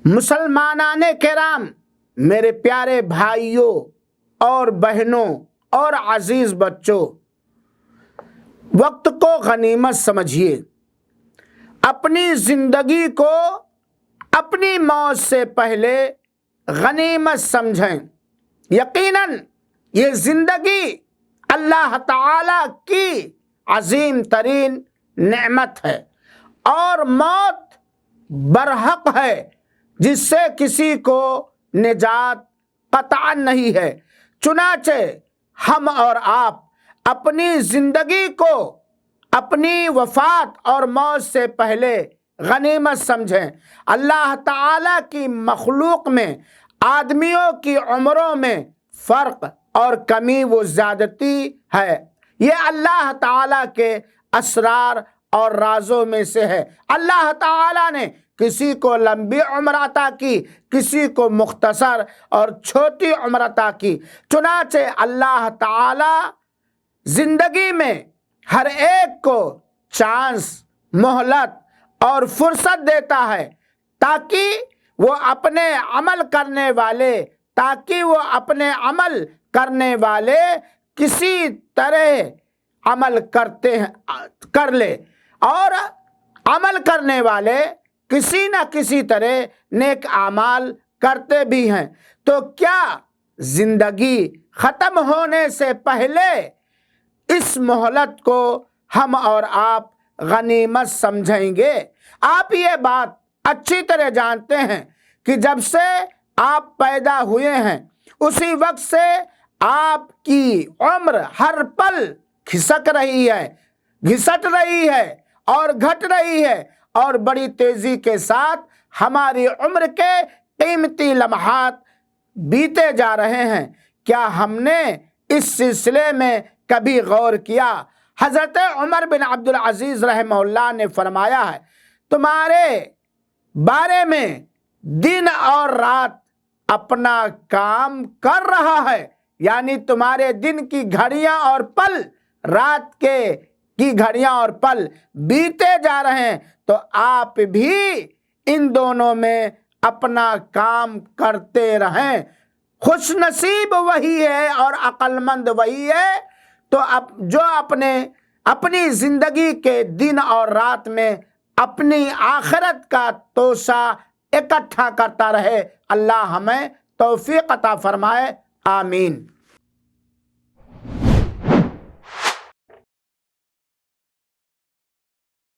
مسلمانان کرام، میرے پیارے بھائیوں اور بہنوں اور عزیز بچوں، وقت کو غنیمت سمجھیے، اپنی زندگی کو اپنی موت سے پہلے غنیمت سمجھیں۔ یقیناً یہ زندگی اللہ تعالی کی عظیم ترین نعمت ہے، اور موت برحق ہے جس سے کسی کو نجات قطعا نہیں ہے۔ چنانچہ ہم اور آپ اپنی زندگی کو اپنی وفات اور موت سے پہلے غنیمت سمجھیں۔ اللہ تعالی کی مخلوق میں آدمیوں کی عمروں میں فرق اور کمی و زیادتی ہے، یہ اللہ تعالی کے اسرار اور رازوں میں سے ہے۔ اللہ تعالی نے کسی کو لمبی عمر عطا کی، کسی کو مختصر اور چھوٹی عمر عطا کی۔ چنانچہ اللہ تعالی زندگی میں ہر ایک کو چانس، مہلت اور فرصت دیتا ہے تاکہ وہ اپنے عمل کرنے والے کسی طرح عمل کر لے، اور عمل کرنے والے کسی نہ کسی طرح نیک اعمال کرتے بھی ہیں۔ تو کیا زندگی ختم ہونے سے پہلے اس مہلت کو ہم اور آپ غنیمت سمجھیں گے؟ آپ یہ بات اچھی طرح جانتے ہیں کہ جب سے آپ پیدا ہوئے ہیں اسی وقت سے آپ کی عمر ہر پل کھسک رہی ہے، گھسٹ رہی ہے اور گھٹ رہی ہے، اور بڑی تیزی کے ساتھ ہماری عمر کے قیمتی لمحات بیتے جا رہے ہیں۔ کیا ہم نے اس سلسلے میں کبھی غور کیا؟ حضرت عمر بن عبدالعزیز رحمہ اللہ نے فرمایا ہے، تمہارے بارے میں دن اور رات اپنا کام کر رہا ہے، یعنی تمہارے دن کی گھڑیاں اور پل رات کی گھڑیاں اور پل بیتے جا رہے ہیں، تو آپ بھی ان دونوں میں اپنا کام کرتے رہیں۔ خوش نصیب وہی ہے اور عقل مند وہی ہے تو جو اپنی زندگی کے دن اور رات میں اپنی آخرت کا توشہ اکٹھا کرتا رہے۔ اللہ ہمیں توفیق عطا فرمائے، آمین۔